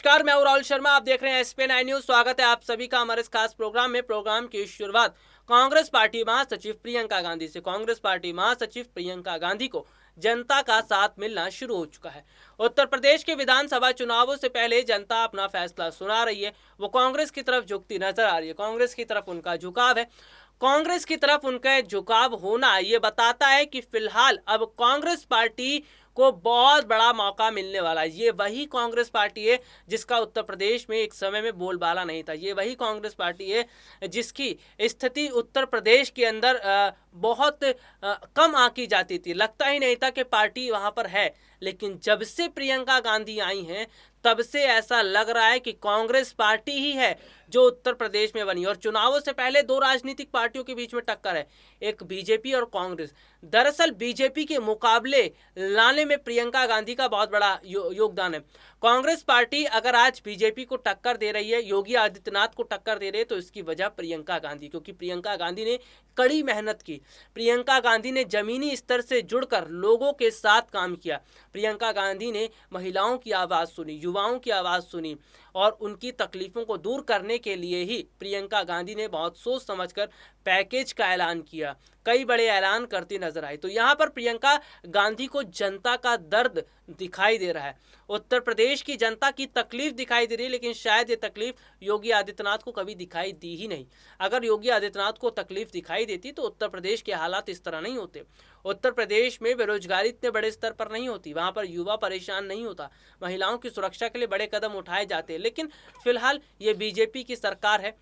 नमस्कार, मैं हूं राहुल शर्मा। आप देख रहे हैं SP9 न्यूज। स्वागत है आप सभी का हमारे इस खास प्रोग्राम में। प्रोग्राम की शुरुआत कांग्रेस पार्टी महासचिव प्रियंका गांधी से। कांग्रेस पार्टी महासचिव प्रियंका गांधी को जनता का साथ मिलना शुरू हो चुका है। उत्तर प्रदेश के विधानसभा चुनावों से पहले जनता अपना फैसला सुना रही है। वो कांग्रेस की तरफ झुकती नजर आ रही है। कांग्रेस की तरफ उनका झुकाव है। कांग्रेस की तरफ उनका झुकाव होना ये बताता है कि फिलहाल अब कांग्रेस पार्टी को बहुत बड़ा मौका मिलने वाला है। ये वही कांग्रेस पार्टी है जिसका उत्तर प्रदेश में एक समय में बोलबाला नहीं था। ये वही कांग्रेस पार्टी है जिसकी स्थिति उत्तर प्रदेश के अंदर बहुत कम आंकी जाती थी। लगता ही नहीं था कि पार्टी वहां पर है। लेकिन जब से प्रियंका गांधी आई हैं तब से ऐसा लग रहा है कि कांग्रेस पार्टी ही है जो उत्तर प्रदेश में बनी। और चुनावों से पहले दो राजनीतिक पार्टियों के बीच में टक्कर है, एक बीजेपी और कांग्रेस। दरअसल बीजेपी के मुकाबले लाने में प्रियंका गांधी का बहुत बड़ा योगदान है। कांग्रेस पार्टी अगर आज बीजेपी को टक्कर दे रही है, योगी आदित्यनाथ को टक्कर दे रही है, तो इसकी वजह प्रियंका गांधी, क्योंकि प्रियंका गांधी ने कड़ी मेहनत की। प्रियंका गांधी ने जमीनी स्तर से जुड़कर लोगों के साथ काम किया। प्रियंका गांधी ने महिलाओं की आवाज़ सुनी, युवाओं की आवाज़ सुनी और उनकी तकलीफ़ों को दूर करने के लिए ही प्रियंका गांधी ने बहुत सोच समझकर पैकेज का ऐलान किया। कई बड़े ऐलान करती नजर आई। तो यहाँ पर प्रियंका गांधी को जनता का दर्द दिखाई दे रहा है, उत्तर प्रदेश की जनता की तकलीफ दिखाई दे रही है। लेकिन शायद ये तकलीफ योगी आदित्यनाथ को कभी दिखाई दी ही नहीं। अगर योगी आदित्यनाथ को तकलीफ दिखाई देती तो उत्तर प्रदेश के हालात इस तरह नहीं होते। उत्तर प्रदेश में बेरोजगारी इतने बड़े स्तर पर नहीं होती, वहाँ पर युवा परेशान नहीं होता, महिलाओं की सुरक्षा के लिए बड़े कदम उठाए जाते हैं। लेकिन फिलहाल ये बीजेपी की सरकार है।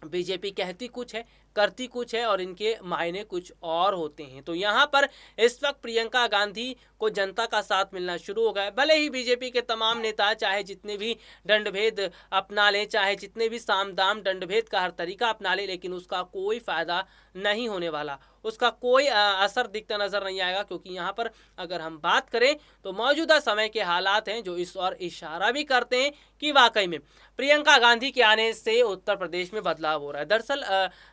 बीजेपी कहती कुछ है, करती कुछ है और इनके मायने कुछ और होते हैं। तो यहाँ पर इस वक्त प्रियंका गांधी को जनता का साथ मिलना शुरू हो गया है। भले ही बीजेपी के तमाम नेता चाहे जितने भी दंडभेद अपना लें, चाहे जितने भी साम दाम दंडभेद का हर तरीका अपना लें, लेकिन उसका कोई फायदा नहीं होने वाला, उसका कोई असर दिखता नजर नहीं आएगा। क्योंकि यहाँ पर अगर हम बात करें तो मौजूदा समय के हालात हैं जो इस और इशारा भी करते हैं कि वाकई में प्रियंका गांधी के आने से उत्तर प्रदेश में बदलाव हो रहा है। दरअसल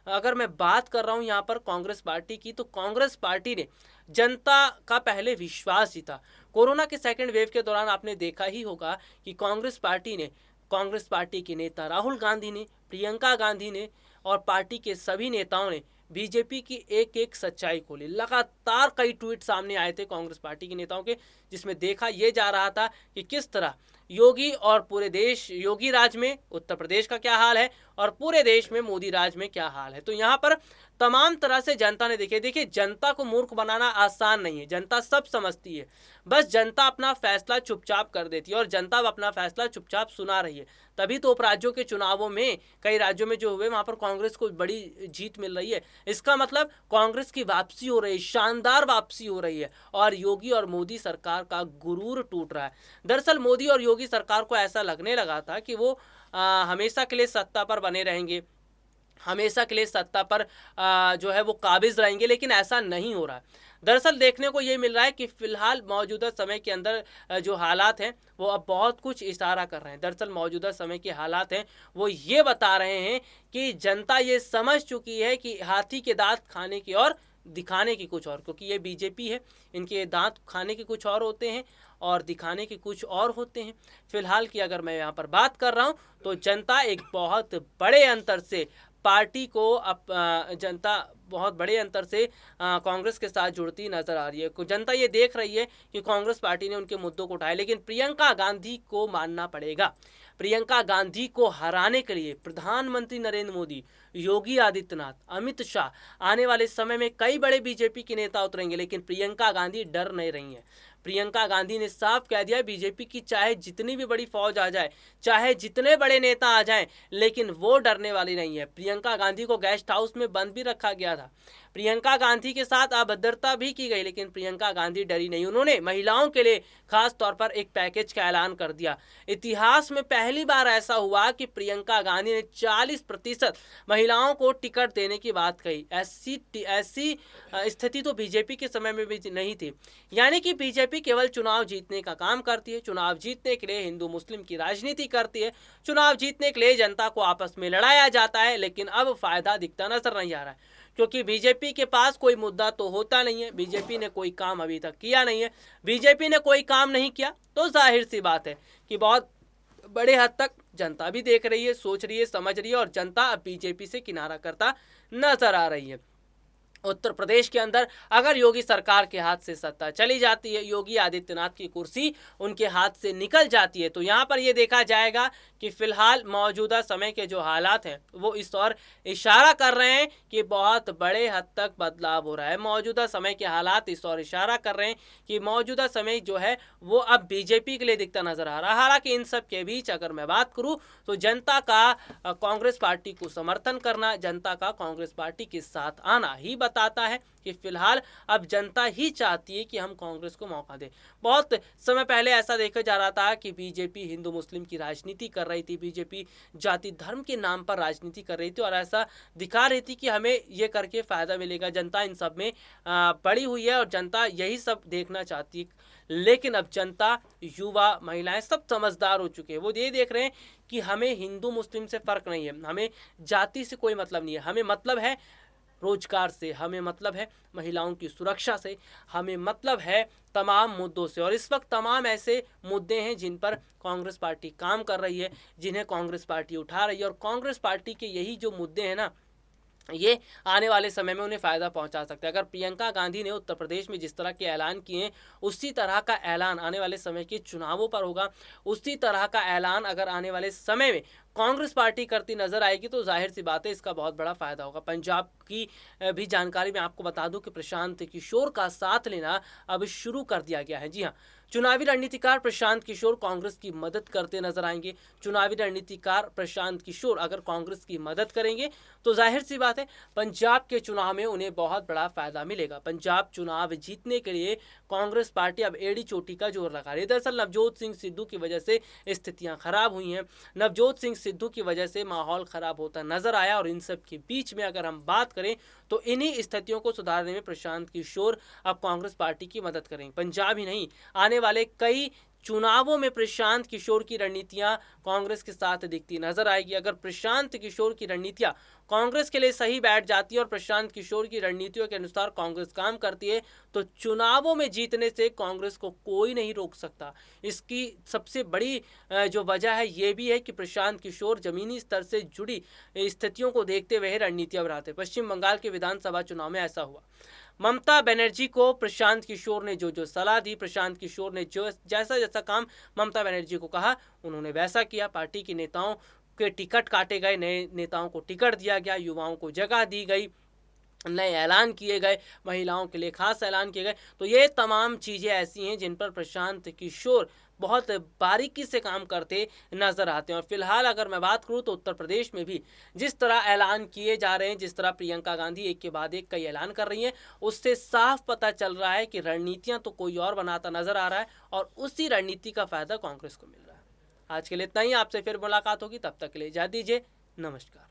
अगर मैं बात कर रहा हूँ यहाँ पर कांग्रेस पार्टी की, तो कांग्रेस पार्टी ने जनता का पहले विश्वास जीता। कोरोना के सेकेंड वेव के दौरान आपने देखा ही होगा कि कांग्रेस पार्टी के नेता राहुल गांधी ने, प्रियंका गांधी ने और पार्टी के सभी नेताओं ने बीजेपी की एक एक सच्चाई खोली। लगातार कई ट्वीट सामने आए थे कांग्रेस पार्टी के नेताओं के, जिसमें देखा यह जा रहा था कि किस तरह योगी और पूरे देश, योगी राज में उत्तर प्रदेश का क्या हाल है और पूरे देश में मोदी राज में क्या हाल है। तो यहाँ पर तमाम तरह से जनता ने देखिए जनता को मूर्ख बनाना आसान नहीं है। जनता सब समझती है, बस जनता अपना फैसला चुपचाप कर देती है और जनता अपना फैसला चुपचाप सुना रही है। तभी तो उपराज्यों के चुनावों में कई राज्यों में जो हुए वहां पर कांग्रेस को बड़ी जीत मिल रही है। इसका मतलब कांग्रेस की वापसी हो रही है, शानदार वापसी हो रही है और योगी और मोदी सरकार का गुरूर टूट रहा है। दरअसल मोदी और योगी सरकार को ऐसा लगने लगा था कि वो हमेशा के लिए सत्ता पर बने रहेंगे, हमेशा के लिए सत्ता पर जो है वो काबिज रहेंगे, लेकिन ऐसा नहीं हो रहा है। दरअसल देखने को ये मिल रहा है कि फिलहाल मौजूदा समय के अंदर जो हालात हैं वो अब बहुत कुछ इशारा कर रहे हैं। दरअसल मौजूदा समय के हालात हैं वो ये बता रहे हैं कि जनता ये समझ चुकी है कि हाथी के दांत खाने की और दिखाने की कुछ और, क्योंकि ये बीजेपी है, इनके दांत खाने के कुछ और होते हैं और दिखाने के कुछ और होते हैं। फिलहाल की अगर मैं यहाँ पर बात कर रहा हूँ तो जनता एक बहुत बड़े अंतर से पार्टी को जनता बहुत बड़े अंतर से कांग्रेस के साथ जुड़ती नजर आ रही है। जनता ये देख रही है कि कांग्रेस पार्टी ने उनके मुद्दों को उठाए, लेकिन प्रियंका गांधी को मानना पड़ेगा। प्रियंका गांधी को हराने के लिए प्रधानमंत्री नरेंद्र मोदी, योगी आदित्यनाथ, अमित शाह आने वाले समय में कई बड़े बीजेपी के नेता उतरेंगे, लेकिन प्रियंका गांधी डर नहीं रही हैं। प्रियंका गांधी ने साफ कह दिया बीजेपी की चाहे जितनी भी बड़ी फौज आ जाए, चाहे जितने बड़े नेता आ जाएं, लेकिन वो डरने वाली नहीं है। प्रियंका गांधी को गेस्ट हाउस में बंद भी रखा गया था, प्रियंका गांधी के साथ अभद्रता भी की गई, लेकिन प्रियंका गांधी डरी नहीं। उन्होंने महिलाओं के लिए खास तौर पर एक पैकेज का ऐलान कर दिया। इतिहास में पहली बार ऐसा हुआ कि प्रियंका गांधी ने 40% महिलाओं को टिकट देने की बात कही। ऐसी स्थिति तो बीजेपी के समय में भी नहीं थी। यानी कि बीजेपी केवल चुनाव जीतने का काम करती है, चुनाव जीतने के लिए हिंदू मुस्लिम की राजनीति करती है, चुनाव जीतने के लिए जनता को आपस में लड़ाया जाता है। लेकिन अब फायदा दिखता नजर नहीं आ रहा है, क्योंकि बीजेपी के पास कोई मुद्दा तो होता नहीं है। बीजेपी ने कोई काम अभी तक किया नहीं है। बीजेपी ने कोई काम नहीं किया तो जाहिर सी बात है कि बहुत बड़े हद तक जनता भी देख रही है, सोच रही है, समझ रही है और जनता अब बीजेपी से किनारा करता नजर आ रही है। उत्तर प्रदेश के अंदर अगर योगी सरकार के हाथ से सत्ता चली जाती है, योगी आदित्यनाथ की कुर्सी उनके हाथ से निकल जाती है, तो यहाँ पर ये देखा जाएगा कि फिलहाल मौजूदा समय के जो हालात हैं वो इस ओर इशारा कर रहे हैं कि बहुत बड़े हद तक बदलाव हो रहा है। मौजूदा समय के हालात इस ओर इशारा कर रहे हैं कि मौजूदा समय जो है वो अब बीजेपी के लिए दिखता नजर आ रहा है। हालांकि इन सब के बीच अगर मैं बात करूं तो जनता का कांग्रेस पार्टी को समर्थन करना, जनता का कांग्रेस पार्टी के साथ आना ही बताता है कि फिलहाल अब जनता ही चाहती है कि हम कांग्रेस को मौका दें। बहुत समय पहले ऐसा देखा जा रहा था कि बीजेपी हिंदू मुस्लिम की राजनीति कर रही थी, बीजेपी जाति धर्म के नाम पर राजनीति कर रही थी और ऐसा दिखा रही थी कि हमें ये करके फायदा मिलेगा। जनता इन सब में पड़ी हुई है और जनता यही सब देखना चाहती है। लेकिन अब जनता, युवा, महिलाएं सब समझदार हो चुके हैं। वो ये देख रहे हैं कि हमें हिंदू मुस्लिम से फर्क नहीं है, हमें जाति से कोई मतलब नहीं है, हमें मतलब है रोजगार से, हमें मतलब है महिलाओं की सुरक्षा से, हमें मतलब है तमाम मुद्दों से। और इस वक्त तमाम ऐसे मुद्दे हैं जिन पर कांग्रेस पार्टी काम कर रही है, जिन्हें कांग्रेस पार्टी उठा रही है और कांग्रेस पार्टी के यही जो मुद्दे हैं ना, ये आने वाले समय में उन्हें फ़ायदा पहुंचा सकता है। अगर प्रियंका गांधी ने उत्तर प्रदेश में जिस तरह के ऐलान किए हैं, उसी तरह का ऐलान आने वाले समय के चुनावों पर होगा, उसी तरह का ऐलान अगर आने वाले समय में कांग्रेस पार्टी करती नजर आएगी तो जाहिर सी बात है इसका बहुत बड़ा फायदा होगा। पंजाब की भी जानकारी मैं आपको बता दूं कि प्रशांत किशोर का साथ लेना अब शुरू कर दिया गया है। जी हाँ, चुनावी रणनीतिकार प्रशांत किशोर कांग्रेस की मदद करते नजर आएंगे। चुनावी रणनीतिकार प्रशांत किशोर अगर कांग्रेस की मदद करेंगे तो जाहिर सी बात है पंजाब के चुनाव में उन्हें बहुत बड़ा फायदा मिलेगा। पंजाब चुनाव जीतने के लिए कांग्रेस पार्टी अब एड़ी चोटी का जोर लगा रही है। दरअसल नवजोत सिंह सिद्धू की वजह से स्थितियां खराब हुई हैं, नवजोत सिंह सिद्धू की वजह से माहौल खराब होता नजर आया और इन सब के बीच में अगर हम बात करें तो इन्हीं स्थितियों को सुधारने में प्रशांत किशोर अब कांग्रेस पार्टी की मदद करेंगे। पंजाब ही नहीं, आने वाले कई चुनावों में प्रशांत किशोर की रणनीतियां कांग्रेस के साथ दिखती नजर आएगी। अगर प्रशांत किशोर की रणनीतियां कांग्रेस के लिए सही बैठ जाती है और प्रशांत किशोर की रणनीतियों के अनुसार कांग्रेस काम करती है तो चुनावों में जीतने से कांग्रेस को कोई नहीं रोक सकता। इसकी सबसे बड़ी जो वजह है ये भी है कि प्रशांत किशोर जमीनी स्तर से जुड़ी स्थितियों को देखते हुए रणनीतियां बनाते। पश्चिम बंगाल के विधानसभा चुनाव में ऐसा हुआ। ममता बनर्जी को प्रशांत किशोर ने जो सलाह दी, प्रशांत किशोर ने जो जैसा काम ममता बनर्जी को कहा उन्होंने वैसा किया। पार्टी के नेताओं के टिकट काटे गए, नए नेताओं को टिकट दिया गया, युवाओं को जगह दी गई, नए ऐलान किए गए, महिलाओं के लिए खास ऐलान किए गए। तो ये तमाम चीज़ें ऐसी हैं जिन पर प्रशांत किशोर बहुत बारीकी से काम करते नजर आते हैं। और फिलहाल अगर मैं बात करूं तो उत्तर प्रदेश में भी जिस तरह ऐलान किए जा रहे हैं, जिस तरह प्रियंका गांधी एक के बाद एक कई ऐलान कर रही हैं, उससे साफ पता चल रहा है कि रणनीतियां तो कोई और बनाता नजर आ रहा है और उसी रणनीति का फायदा कांग्रेस को मिल रहा है। आज के लिए इतना ही, आपसे फिर मुलाकात होगी, तब तक के लिए इजाजत दीजिए, नमस्कार।